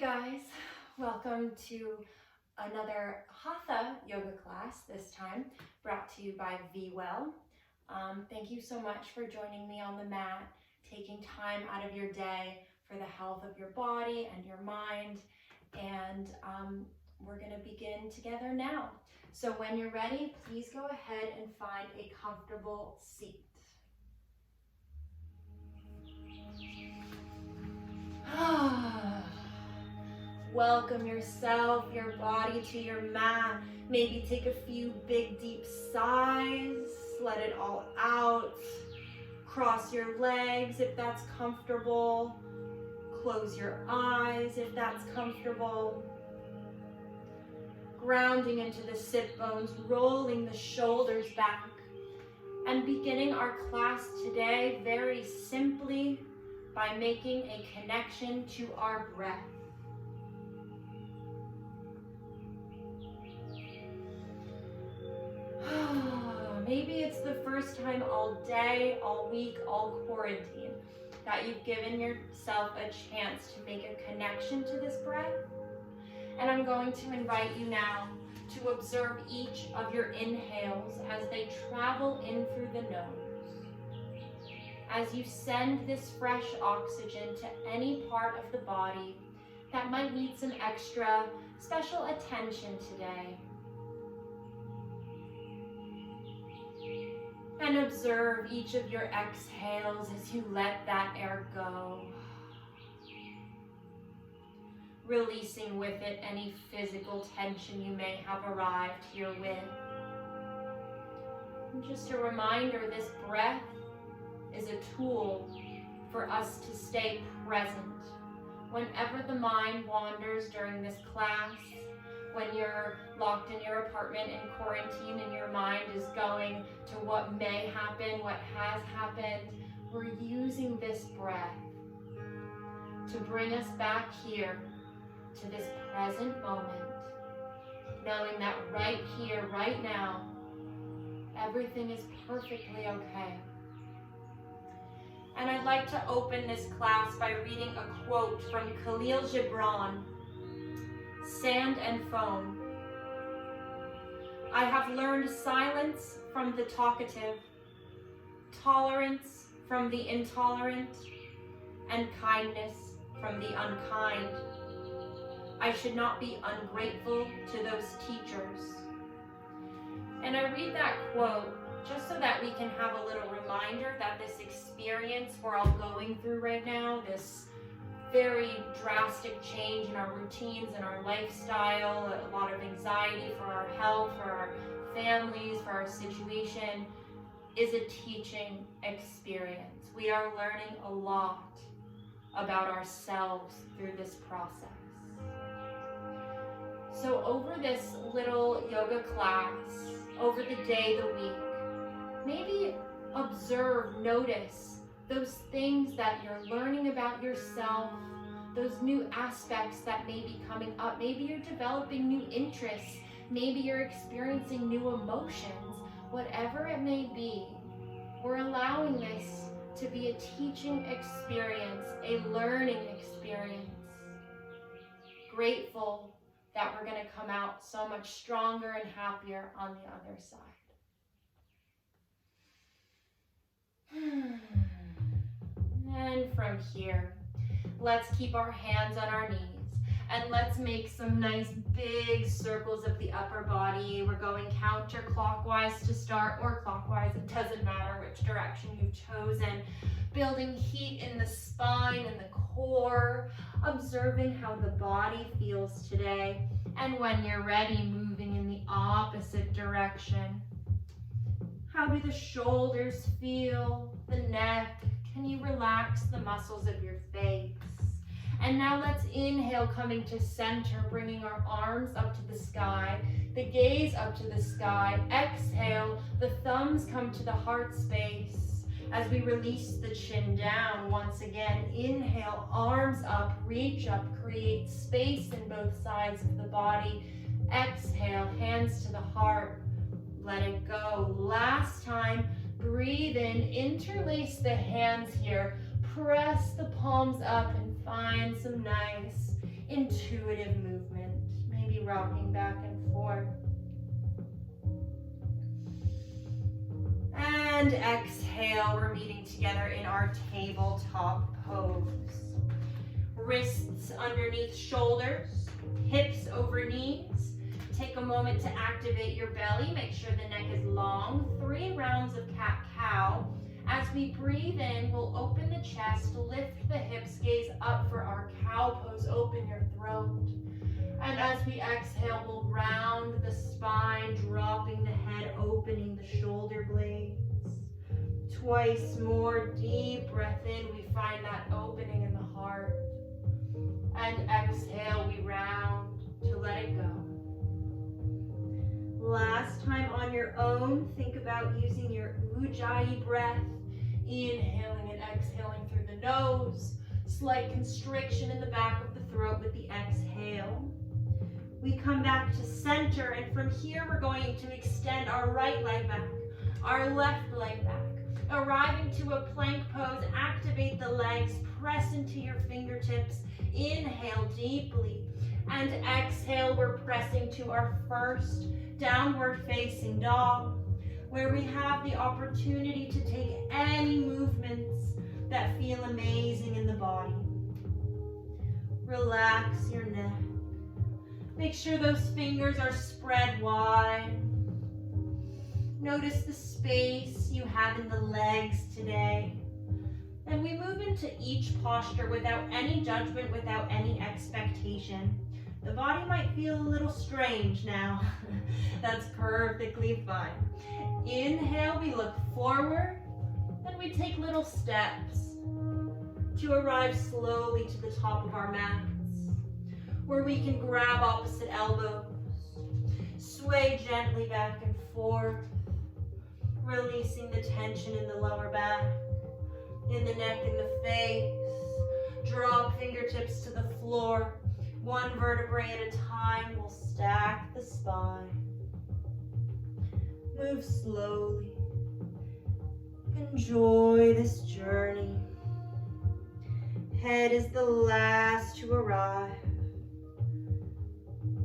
guys, welcome to another Hatha Yoga class, this time brought to you by Well. Thank you so much for joining me on the mat, taking time out of your day for the health of your body and your mind, and we're going to begin together now. So when you're ready, please go ahead and find a comfortable seat. Welcome yourself, your body to your mat. Maybe take a few big deep sighs. Let it all out. Cross your legs if that's comfortable. Close your eyes if that's comfortable. Grounding into the sit bones, rolling the shoulders back. And beginning our class today very simply by making a connection to our breath. Maybe it's the first time all day, all week, all quarantine that you've given yourself a chance to make a connection to this breath. And I'm going to invite you now to observe each of your inhales as they travel in through the nose. As you send this fresh oxygen to any part of the body that might need some extra special attention today. And observe each of your exhales as you let that air go. Releasing with it any physical tension you may have arrived here with. And just a reminder, this breath is a tool for us to stay present. Whenever the mind wanders during this class, when you're locked in your apartment in quarantine and your mind is going to what may happen, what has happened, we're using this breath to bring us back here to this present moment, knowing that right here, right now, everything is perfectly okay. And I'd like to open this class by reading a quote from Khalil Gibran, Sand and Foam. I have learned silence from the talkative, tolerance from the intolerant, and kindness from the unkind. I should not be ungrateful to those teachers. And I read that quote just so that we can have a little reminder that this experience we're all going through right now, this very drastic change in our routines and our lifestyle, a lot of anxiety for our health, for our families, for our situation, is a teaching experience. We are learning a lot about ourselves through this process. So over this little yoga class, over the day, the week, maybe observe, notice those things that you're learning about yourself, those new aspects that may be coming up. Maybe you're developing new interests. Maybe you're experiencing new emotions. Whatever it may be, we're allowing this to be a teaching experience, a learning experience. Grateful that we're going to come out so much stronger and happier on the other side. And from here, let's keep our hands on our knees and let's make some nice big circles of the upper body. We're going counterclockwise to start, or clockwise, it doesn't matter which direction you've chosen. Building heat in the spine and the core, observing how the body feels today. And when you're ready, moving in the opposite direction. How do the shoulders feel? The neck? Can you relax the muscles of your face? And now let's inhale, coming to center, bringing our arms up to the sky, the gaze up to the sky. Exhale, the thumbs come to the heart space as we release the chin down. Once again, inhale, arms up, reach up, create space in both sides of the body. Exhale, hands to the heart. Let it go. Last time, breathe in, interlace the hands here, press the palms up and find some nice intuitive movement, maybe rocking back and forth. And exhale, we're meeting together in our tabletop pose. Wrists underneath shoulders, hips over knees. Take a moment to activate your belly. Make sure the neck is long. 3 rounds of cat-cow. As we breathe in, we'll open the chest, lift the hips, gaze up for our cow pose. Open your throat. And as we exhale, we'll round the spine, dropping the head, opening the shoulder blades. Twice more. Deep breath in. We find that opening in the heart. And exhale, we round to let it go. Last time on your own, think about using your Ujjayi breath, inhaling and exhaling through the nose. Slight constriction in the back of the throat with the exhale. We come back to center, and from here we're going to extend our right leg back, our left leg back. Arriving to a plank pose, activate the legs, press into your fingertips. Inhale deeply, and exhale, we're pressing to our first downward facing dog, where we have the opportunity to take any movements that feel amazing in the body. Relax your neck. Make sure those fingers are spread wide. Notice the space you have in the legs today. And we move into each posture without any judgment, without any expectation. The body might feel a little strange now. That's perfectly fine. Inhale, we look forward, and we take little steps to arrive slowly to the top of our mats, where we can grab opposite elbows, sway gently back and forth, releasing the tension in the lower back, in the neck and the face. Drop fingertips to the floor. 1 vertebrae at a time. We'll stack the spine. Move slowly. Enjoy this journey. Head is the last to arrive.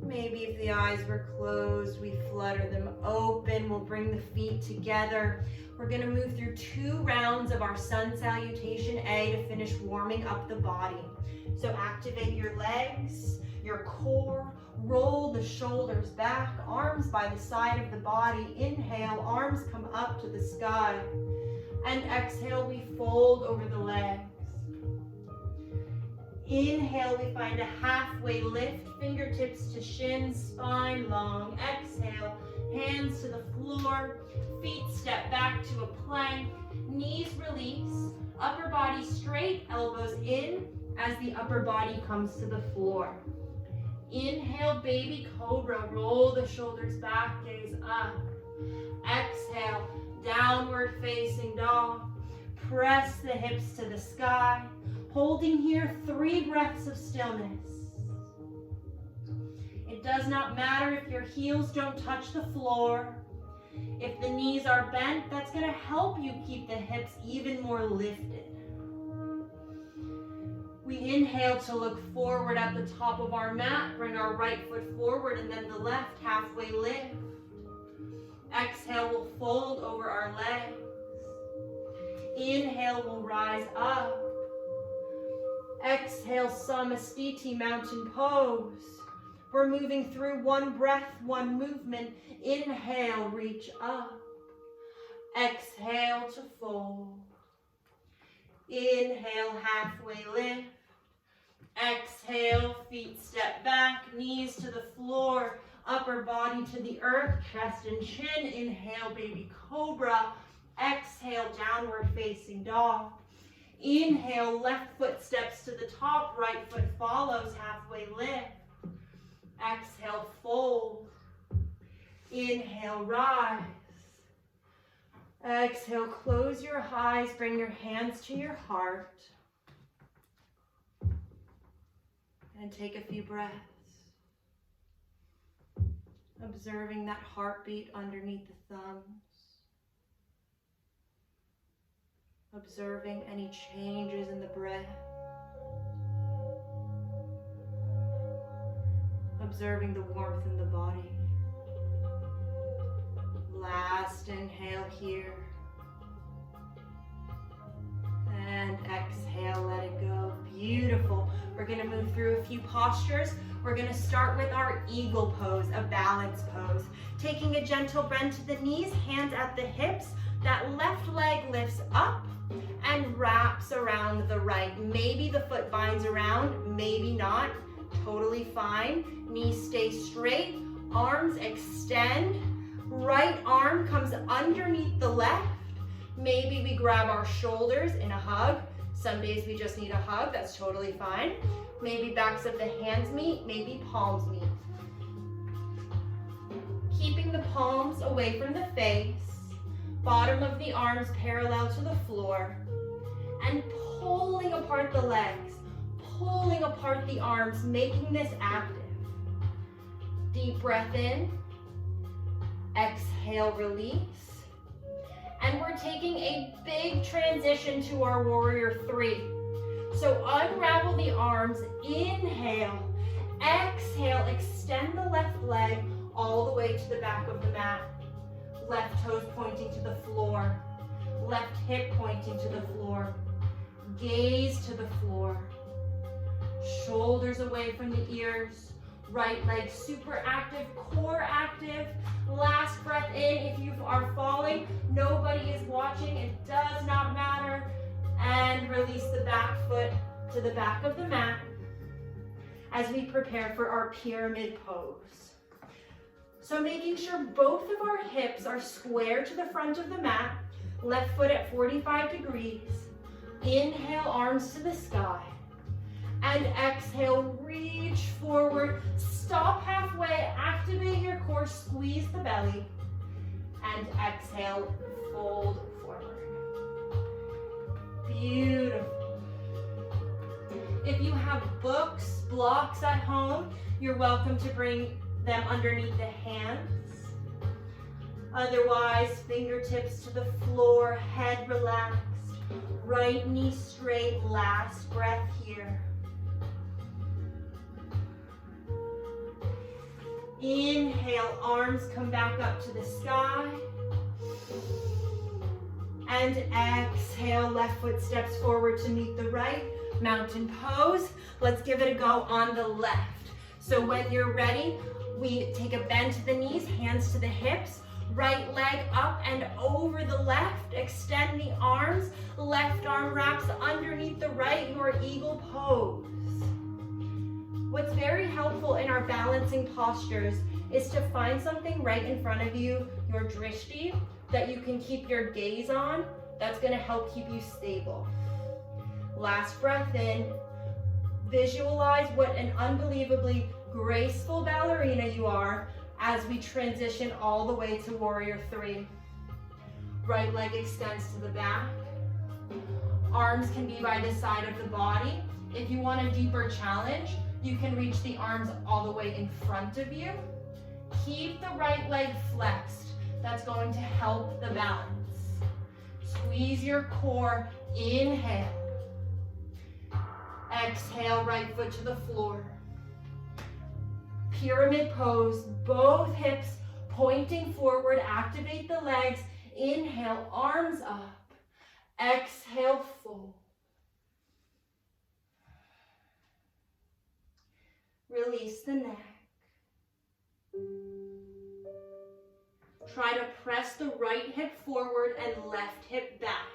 Maybe if the eyes were closed, we flutter them open. We'll bring the feet together. We're going to move through 2 rounds of our sun salutation A to finish warming up the body. So activate your legs, your core, roll the shoulders back, arms by the side of the body. Inhale, arms come up to the sky. And exhale, we fold over the legs. Inhale, we find a halfway lift, fingertips to shins, spine long. Exhale, hands to the floor, feet step back to a plank, knees release, upper body straight, elbows in as the upper body comes to the floor. Inhale, baby cobra, roll the shoulders back, gaze up. Exhale, downward facing dog, press the hips to the sky. Holding here, 3 breaths of stillness. It does not matter if your heels don't touch the floor. If the knees are bent, that's going to help you keep the hips even more lifted. We inhale to look forward at the top of our mat. Bring our right foot forward and then the left halfway lift. Exhale, we'll fold over our legs. Inhale, we'll rise up. Exhale, Samastiti, mountain pose. We're moving through 1 breath, 1 movement. Inhale, reach up. Exhale to fold. Inhale, halfway lift. Exhale, feet step back, knees to the floor, upper body to the earth, chest and chin. Inhale, baby cobra. Exhale, downward facing dog. Inhale, left foot steps to the top, right foot follows, halfway lift. Exhale, fold. Inhale, rise. Exhale, close your eyes, bring your hands to your heart. And take a few breaths. Observing that heartbeat underneath the thumbs. Observing any changes in the breath. observing the warmth in the body. Last inhale here. And exhale, let it go. Beautiful. We're going to move through a few postures. We're going to start with our eagle pose, a balance pose. Taking a gentle bend to the knees, hands at the hips. That left leg lifts up and wraps around the right. Maybe the foot binds around, maybe not. Totally fine. Knees stay straight, arms extend. Right arm comes underneath the left. Maybe we grab our shoulders in a hug. Some days we just need a hug, that's totally fine. Maybe backs of the hands meet, maybe palms meet. Keeping the palms away from the face, bottom of the arms parallel to the floor, and pulling apart the legs, pulling apart the arms, making this active. Deep breath in, exhale, release. And we're taking a big transition to our warrior three. So unravel the arms, inhale, exhale, extend the left leg all the way to the back of the mat. Left toes pointing to the floor, left hip pointing to the floor. Gaze to the floor. Shoulders away from the ears. Right leg super active, core active. Last breath in. If you are falling, nobody is watching. It does not matter. And release the back foot to the back of the mat as we prepare for our pyramid pose. So making sure both of our hips are square to the front of the mat. Left foot at 45 degrees. Inhale, arms to the sky. And exhale, reach forward. Stop halfway, activate your core, squeeze the belly. And exhale, fold forward. Beautiful. If you have books, blocks at home, you're welcome to bring them underneath the hands. Otherwise, fingertips to the floor, head relaxed. Right knee straight, last breath here. Inhale, arms come back up to the sky. And exhale, left foot steps forward to meet the right. Mountain pose. Let's give it a go on the left. So when you're ready, we take a bend to the knees, hands to the hips. Right leg up and over the left. Extend the arms. Left arm wraps underneath the right, your eagle pose. What's very helpful in our balancing postures is to find something right in front of you, your drishti, that you can keep your gaze on. That's going to help keep you stable. Last breath in. Visualize what an unbelievably graceful ballerina you are as we transition all the way to warrior three. Right leg extends to the back. Arms can be by the side of the body. If you want a deeper challenge, you can reach the arms all the way in front of you. Keep the right leg flexed. That's going to help the balance. Squeeze your core. Inhale. Exhale, right foot to the floor. Pyramid pose, both hips pointing forward. Activate the legs. Inhale, arms up. Exhale, fold. Release the neck. Try to press the right hip forward and left hip back.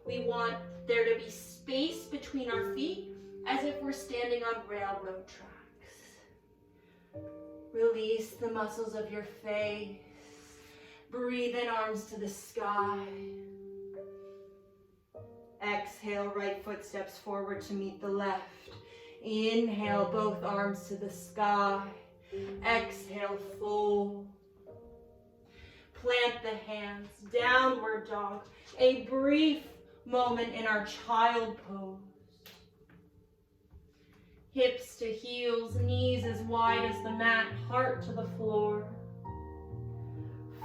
We want there to be space between our feet as if we're standing on railroad tracks. Release the muscles of your face. Breathe in, arms to the sky. Exhale, right foot steps forward to meet the left. Inhale, both arms to the sky. Exhale, fold. Plant the hands, downward dog. A brief moment in our child pose. Hips to heels, knees as wide as the mat, heart to the floor.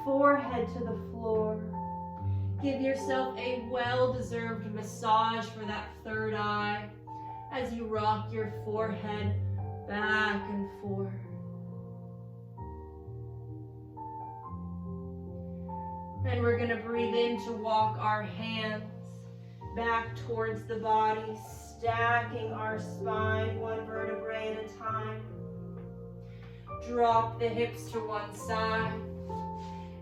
Forehead to the floor. Give yourself a well-deserved massage for that third eye as you rock your forehead back and forth. And we're going to breathe in to walk our hands back towards the body, stacking our spine one vertebrae at a time. Drop the hips to one side.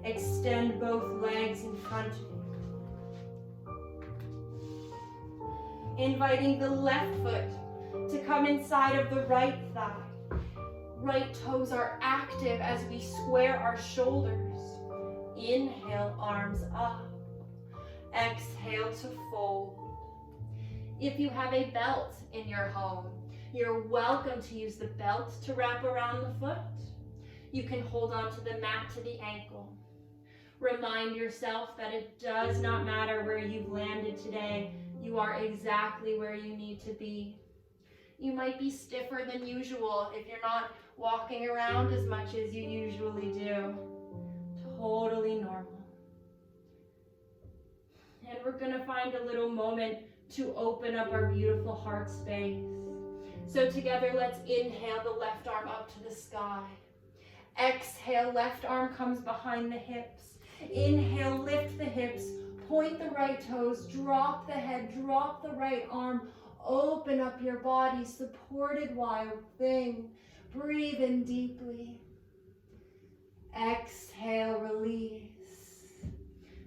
Extend both legs in front of you. Inviting the left foot to come inside of the right thigh. Right toes are active as we square our shoulders. Inhale, arms up. Exhale to fold. If you have a belt in your home, you're welcome to use the belt to wrap around the foot. You can hold on to the mat to the ankle. Remind yourself that it does not matter where you've landed today. You are exactly where you need to be. You might be stiffer than usual if you're not walking around as much as you usually do. Totally normal. And we're going to find a little moment to open up our beautiful heart space. So together, let's inhale the left arm up to the sky. Exhale, left arm comes behind the hips. Inhale, lift the hips, point the right toes, drop the head, drop the right arm, open up your body, supported wild thing. Breathe in deeply. Exhale, release.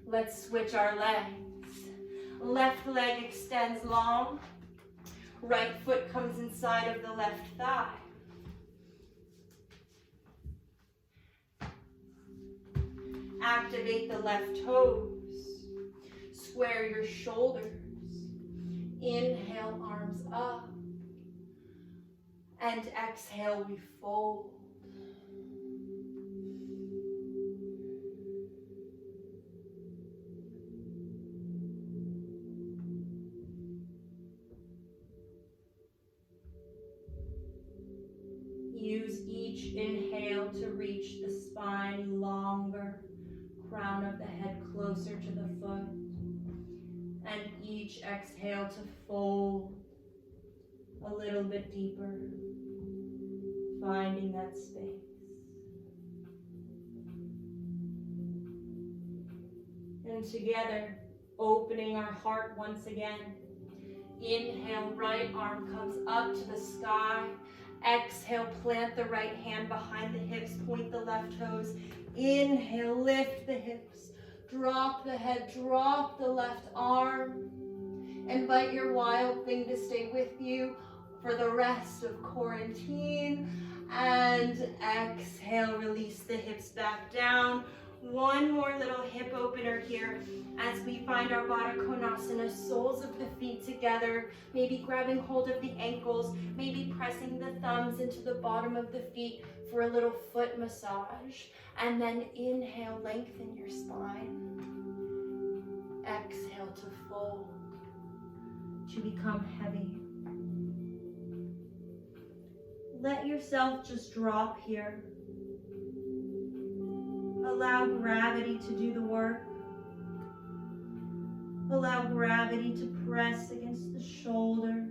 Let's switch our legs. Left leg extends long. Right foot comes inside of the left thigh. Activate the left toes. Square your shoulders. Inhale, arms up. And exhale, we fold. Use each inhale to reach the spine longer, crown of the head closer to the foot, and each exhale to fold a little bit deeper, finding that space. And together, opening our heart once again. Inhale, right arm comes up to the sky. Exhale, plant the right hand behind the hips, point the left toes. Inhale, lift the hips, drop the head, drop the left arm. Invite your wild thing to stay with you for the rest of quarantine. And exhale, release the hips back down. One more little hip opener here as we find our Baddha Konasana, soles of the feet together, maybe grabbing hold of the ankles, maybe pressing the thumbs into the bottom of the feet for a little foot massage. And then inhale, lengthen your spine. Exhale to fold, to become heavy. Let yourself just drop here. Allow gravity to do the work. Allow gravity to press against the shoulders.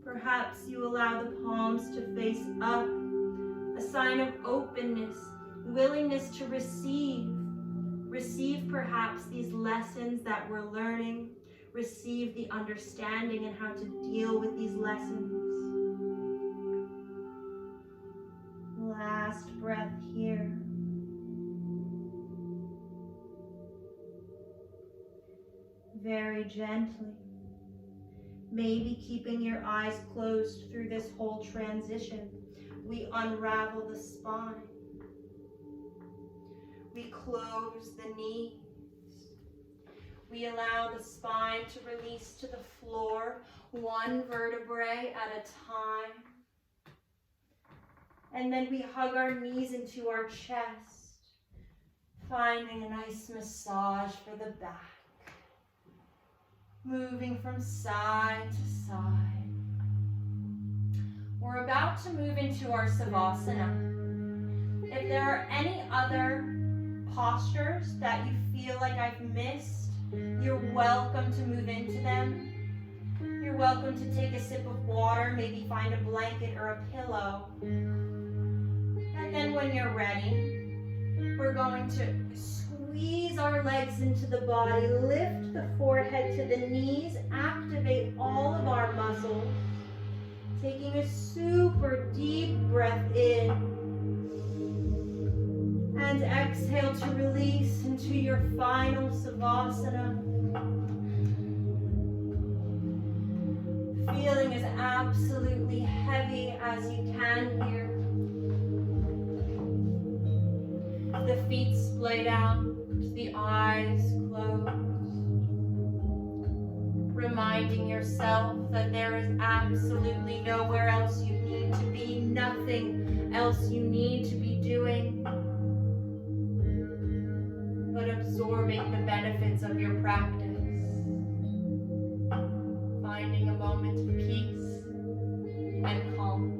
Perhaps you allow the palms to face up, a sign of openness, willingness to receive. Receive perhaps these lessons that we're learning. Receive the understanding and how to deal with these lessons. Last breath here. Very gently, maybe keeping your eyes closed through this whole transition, we unravel the spine. We close the knees. We allow the spine to release to the floor, one vertebrae at a time. And then we hug our knees into our chest, finding a nice massage for the back. Moving from side to side. We're about to move into our Savasana. If there are any other postures that you feel like I've missed, you're welcome to move into them. You're welcome to take a sip of water, maybe find a blanket or a pillow. And then when you're ready, We're going to squeeze our legs into the body, lift the forehead to the knees, activate all of our muscles. Taking a super deep breath in. And exhale to release into your final Savasana. Feeling as absolutely heavy as you can here. The feet splayed out, the eyes closed. Reminding yourself that there is absolutely nowhere else you need to be, nothing else you need to be doing, but absorbing the benefits of your practice. Finding a moment of peace and calm.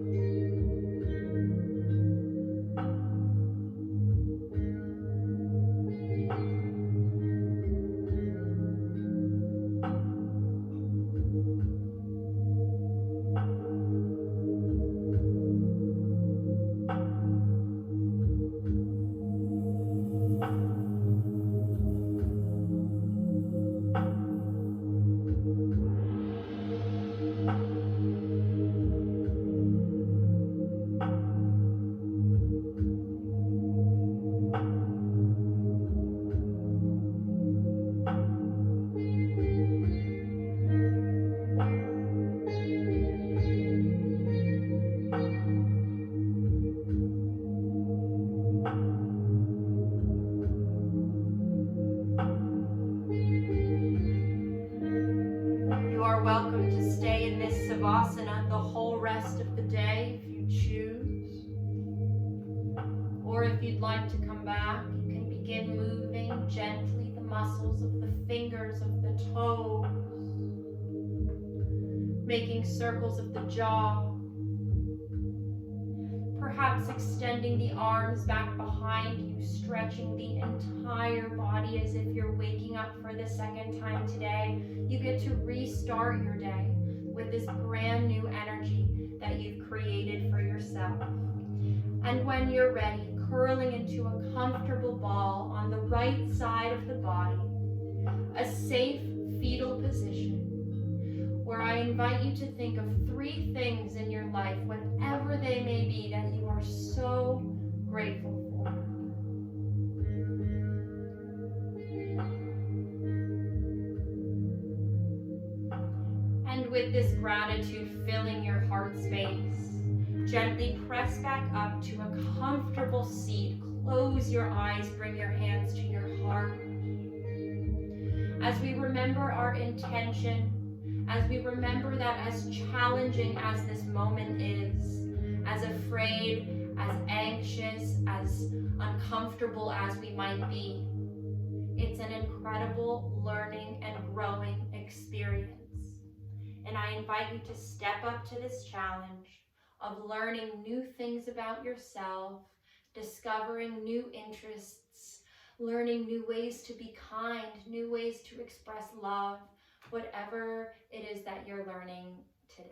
Welcome to stay in this Savasana the whole rest of the day if you choose. Or if you'd like to come back, you can begin moving gently the muscles of the fingers of the toes, making circles of the jaw, perhaps extending the arms back behind you, stretching the entire body as if you're waking up for the second time today. You get to restart your day with this brand new energy that you've created for yourself. And when you're ready, curling into a comfortable ball on the right side of the body, a safe fetal position, where I invite you to think of 3 things in your life, whatever they may be, that you are so grateful for. And with this gratitude filling your heart space, gently press back up to a comfortable seat. Close your eyes, bring your hands to your heart. As we remember our intention, as we remember that as challenging as this moment is, as afraid, as anxious, as uncomfortable as we might be, it's an incredible learning and growing experience. And I invite you to step up to this challenge of learning new things about yourself, discovering new interests, learning new ways to be kind, new ways to express love, whatever it is that you're learning today.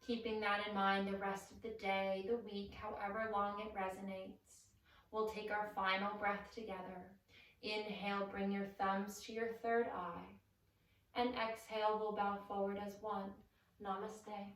Keeping that in mind the rest of the day, the week, however long it resonates, we'll take our final breath together. Inhale, bring your thumbs to your third eye. And exhale, we'll bow forward as one. Namaste.